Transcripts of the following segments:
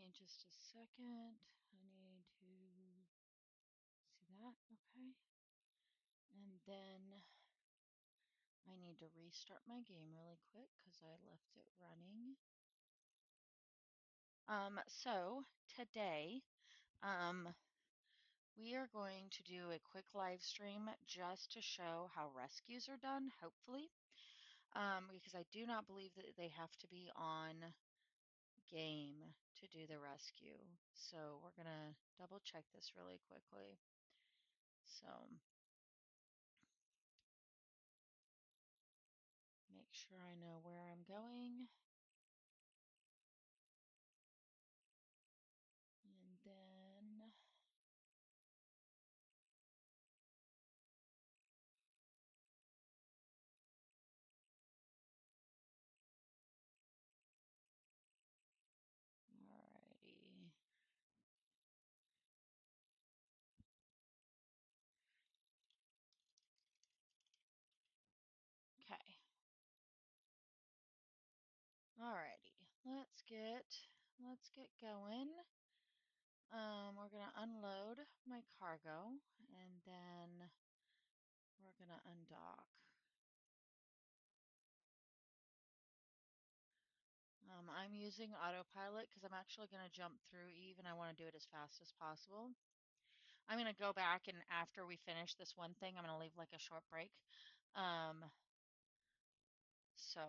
me just a second. I need to see that. Okay. And then I need to restart my game really quick because I left it running. So today, we are going to do a quick live stream just to show how rescues are done, hopefully. Because I do not believe that they have to be on game to do the rescue. So we're gonna double check this really quickly. So make sure I know where I'm going. And then alrighty. Okay. Alrighty. Let's get going. We're gonna unload my cargo and then we're gonna undock. I'm using autopilot because I'm actually gonna jump through Eve and I want to do it as fast as possible. I'm gonna go back and after we finish this one thing, I'm gonna leave like a short break. So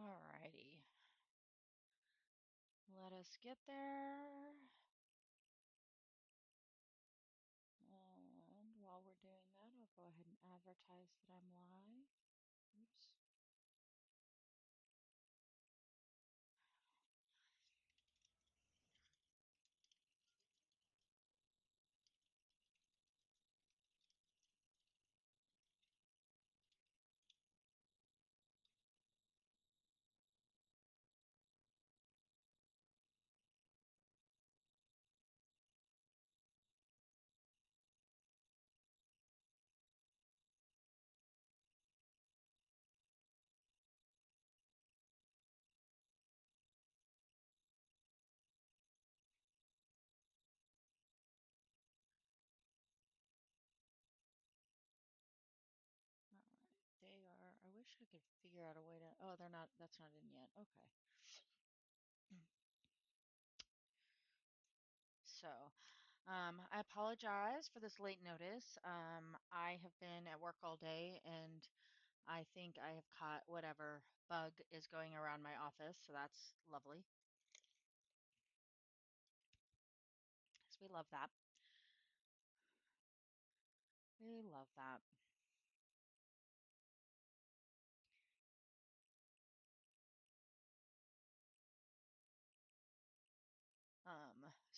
alrighty. Let us get there. And while we're doing that, I'll go ahead and advertise that I'm live. Oops. Alright. They are, I wish I could figure out a way to, oh, they're not, that's not in yet. Okay. So, I apologize for this late notice. I have been at work all day and I think I have caught whatever bug is going around my office, so that's lovely. So we love that. We love that.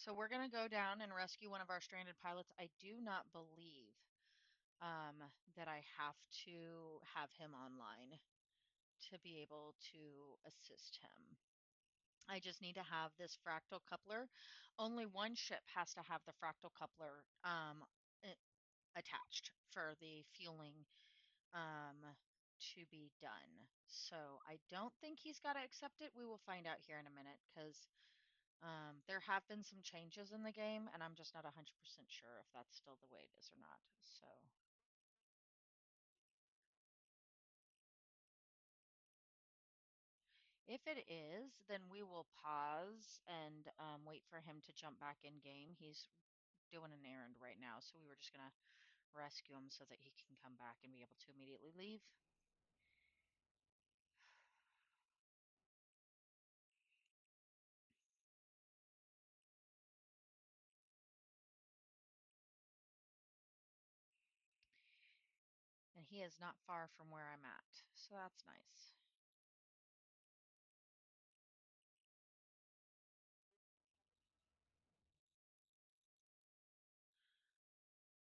So we're gonna go down and rescue one of our stranded pilots. I do not believe that I have to have him online to be able to assist him. I just need to have this fractal coupler. Only one ship has to have the fractal coupler attached for the fueling to be done. So I don't think he's got to accept it. We will find out here in a minute because there have been some changes in the game, and I'm just not 100% sure if that's still the way it is or not. So if it is, then we will pause and wait for him to jump back in game. He's doing an errand right now, so we were just gonna rescue him so that he can come back and be able to immediately leave. And he is not far from where I'm at, so that's nice.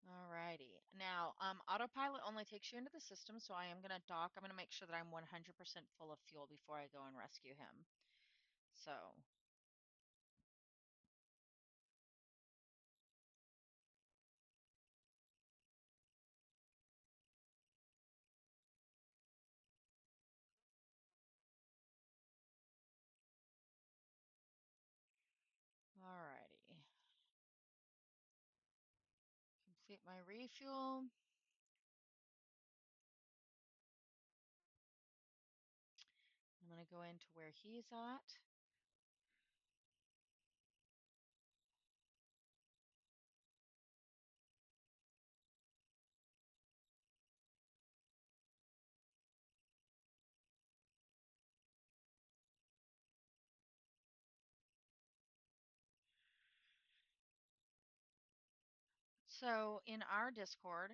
Alrighty. righty. Now, autopilot only takes you into the system, so I am going to dock. I'm going to make sure that I'm 100% full of fuel before I go and rescue him. So, alrighty. Complete my refuel. I'm going to go into where he's at. So in our Discord,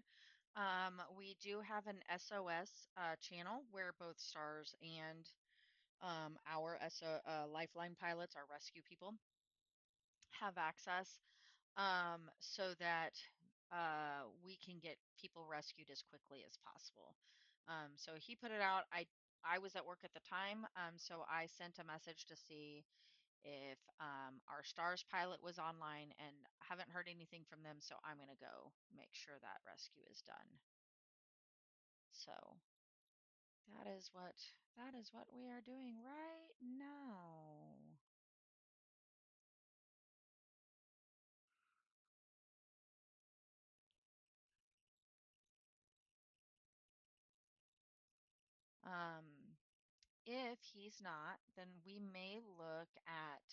we do have an SOS channel where both Stars and our Lifeline pilots, our rescue people, have access so that we can get people rescued as quickly as possible. So he put it out. I was at work at the time, so I sent a message to see if our Stars pilot was online, and haven't heard anything from them. So I'm gonna go make sure that rescue is done. So that is what we are doing right now. Um, if he's not, then we may look at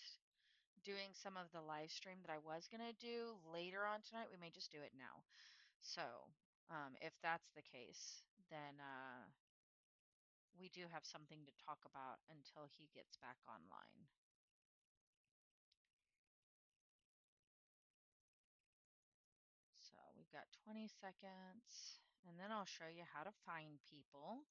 doing some of the live stream that I was going to do later on tonight. We may just do it now. So, if that's the case, then we do have something to talk about until he gets back online. So, we've got 20 seconds, and then I'll show you how to find people.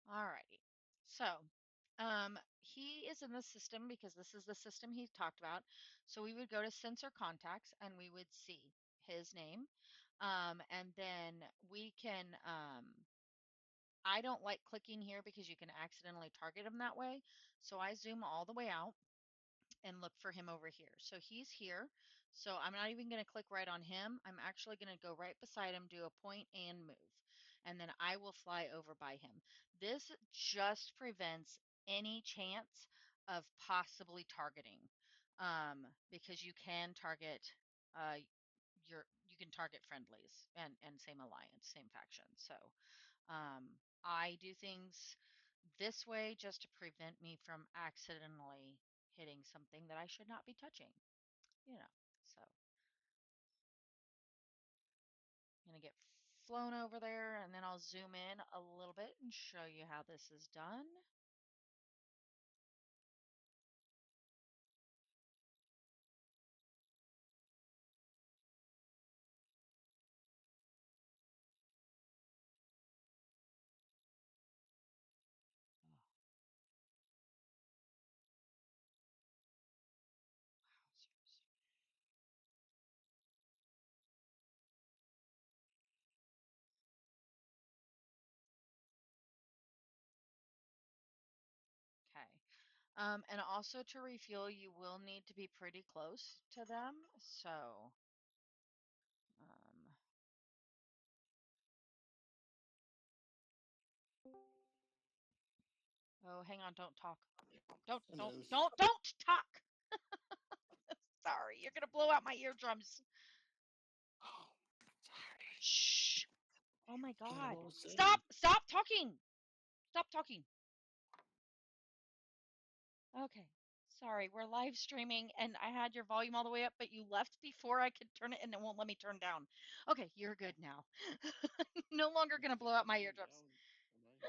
Alrighty. So, he is in the system because this is the system he talked about. So we would go to sensor contacts and we would see his name. And then we can, I don't like clicking here because you can accidentally target him that way. So I zoom all the way out and look for him over here. So he's here. So I'm not even going to click right on him. I'm actually going to go right beside him, do a point and move. And then I will fly over by him. This just prevents any chance of possibly targeting because you can target you can target friendlies and same alliance, same faction. So I do things this way just to prevent me from accidentally hitting something that I should not be touching, you know. So I'm going to get flown over there and then I'll zoom in a little bit and show you how this is done. Oh, wow, seriously. Okay. And also to refuel, you will need to be pretty close to them. So, um, oh, hang on, don't talk. Don't, don't, Hello. don't talk. Sorry, you're gonna blow out my eardrums. Oh, sorry. Shh. Oh my God, God. what was Stop! saying? Stop talking! Stop talking. Okay. Sorry, we're live streaming and I had your volume all the way up, but you left before I could turn it and it won't let me turn down. Okay, you're good now. No longer gonna It's blow out my turned eardrums. down on my end. Well,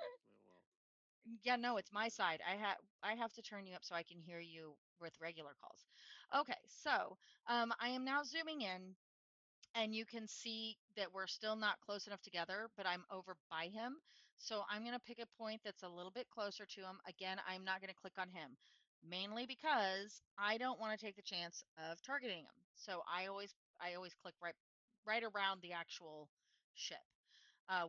Yeah, no, it's my okay. side. I have to turn you up so I can hear you with regular calls. Okay, so I am now zooming in and you can see that we're still not close enough together, but I'm over by him. So I'm going to pick a point that's a little bit closer to him. Again, I'm not going to click on him, mainly because I don't want to take the chance of targeting him. So I always click right around the actual ship.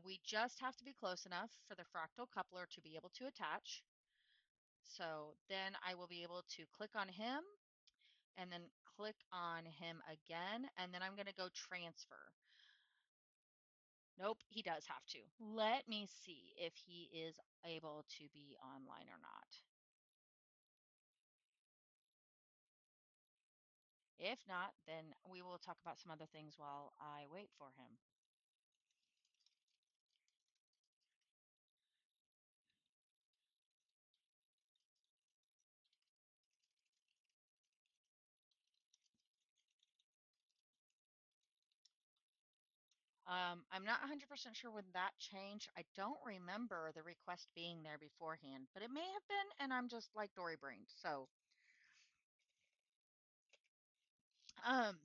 We just have to be close enough for the fractal coupler to be able to attach. So then I will be able to click on him and then click on him again, and then I'm going to go transfer. Nope, he does have to. Let me see if he is able to be online or not. If not, then we will talk about some other things while I wait for him. I'm not 100% sure when that changed. I don't remember the request being there beforehand, but it may have been, and I'm just like Dory brained. So, um,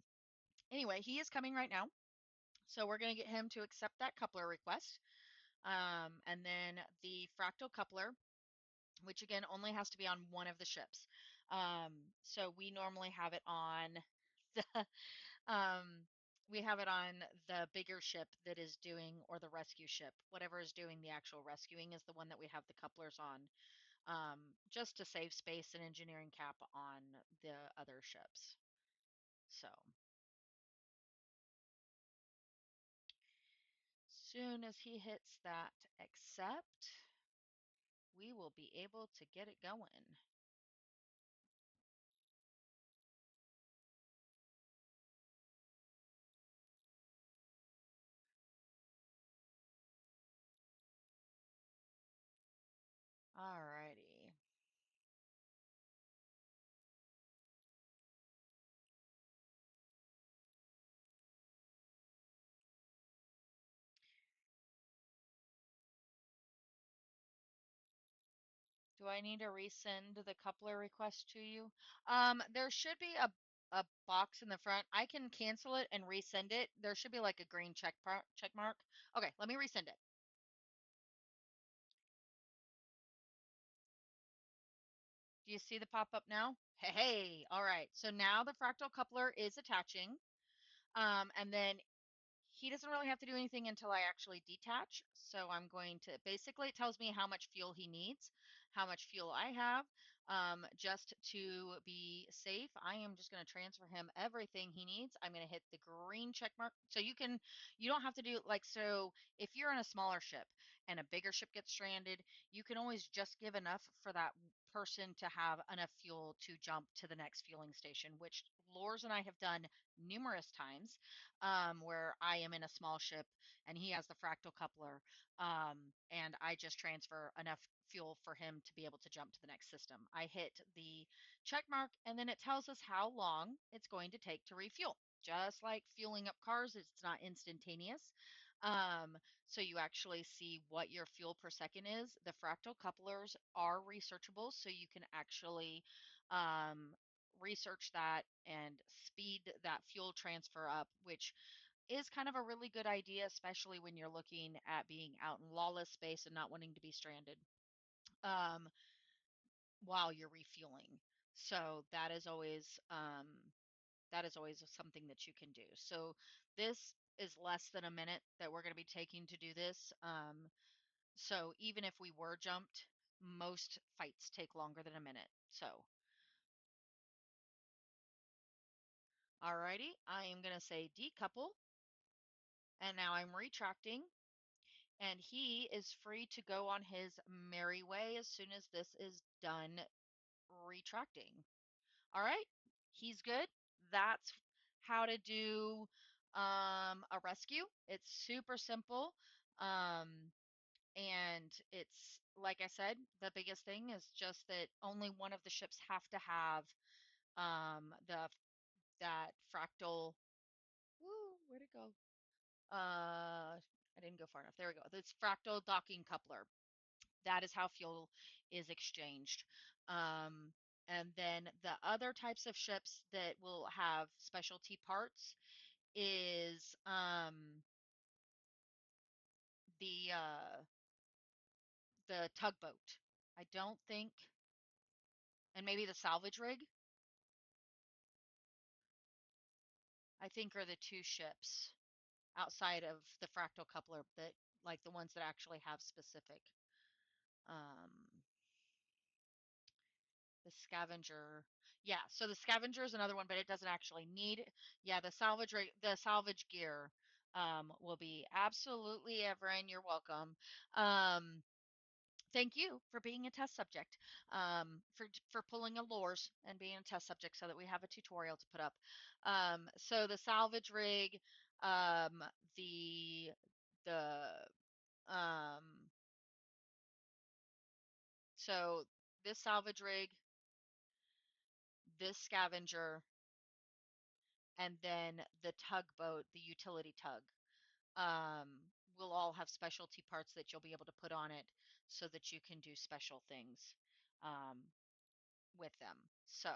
anyway, he is coming right now. So we're going to get him to accept that coupler request. And then the fractal coupler, which again only has to be on one of the ships. So we normally have it on the um, we have it on the bigger ship that is doing, or the rescue ship, whatever is doing the actual rescuing is the one that we have the couplers on, just to save space and engineering cap on the other ships. So soon as he hits that accept, we will be able to get it going. Alrighty. Do I need to resend the coupler request to you? There should be a box in the front. I can cancel it and resend it. There should be like a green check mark. Okay, let me resend it. Do you see the pop up now? Hey, hey. All right. So now the fractal coupler is attaching. And then he doesn't really have to do anything until I actually detach. So I'm going to, basically it tells me how much fuel he needs, how much fuel I have. Just to be safe, I am just going to transfer him everything he needs. I'm going to hit the green check mark. So you don't have to do like, so if you're in a smaller ship and a bigger ship gets stranded, you can always just give enough for that person to have enough fuel to jump to the next fueling station, which Lors and I have done numerous times, where I am in a small ship and he has the fractal coupler, and I just transfer enough fuel for him to be able to jump to the next system. I hit the check mark and then it tells us how long it's going to take to refuel. Just like fueling up cars, it's not instantaneous. So you actually see what your fuel per second is. The fractal couplers are researchable, so you can actually um, research that and speed that fuel transfer up, which is kind of a really good idea, especially when you're looking at being out in lawless space and not wanting to be stranded, um, while you're refueling. So that is always something that you can do. So this is less than a minute that we're going to be taking to do this. So even if we were jumped, most fights take longer than a minute. So, alrighty, I am going to say decouple, and now I'm retracting, and he is free to go on his merry way as soon as this is done retracting. All right, he's good. That's how to do a rescue. It's super simple. Um, and it's like I said, the biggest thing is just that only one of the ships have to have the that fractal. Woo, where'd it go? I didn't go far enough. There we go. This fractal docking coupler. That is how fuel is exchanged. Um, and then the other types of ships that will have specialty parts is the uh, the tugboat. I don't think, and maybe the salvage rig, I think are the two ships outside of the fractal coupler that like the ones that actually have specific. Um, the scavenger, yeah. So the scavenger is another one, but it doesn't actually need. Yeah, the salvage gear will be absolutely Everin. You're welcome. Um, Thank you for being a test subject, for pulling a lures and being a test subject so that we have a tutorial to put up. So the salvage rig, um, the the um, so this salvage rig, this scavenger, and then the tugboat, the utility tug, will all have specialty parts that you'll be able to put on it so that you can do special things um, with them. So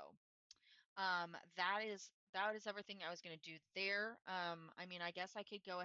that is everything I was going to do there. I mean, I guess I could go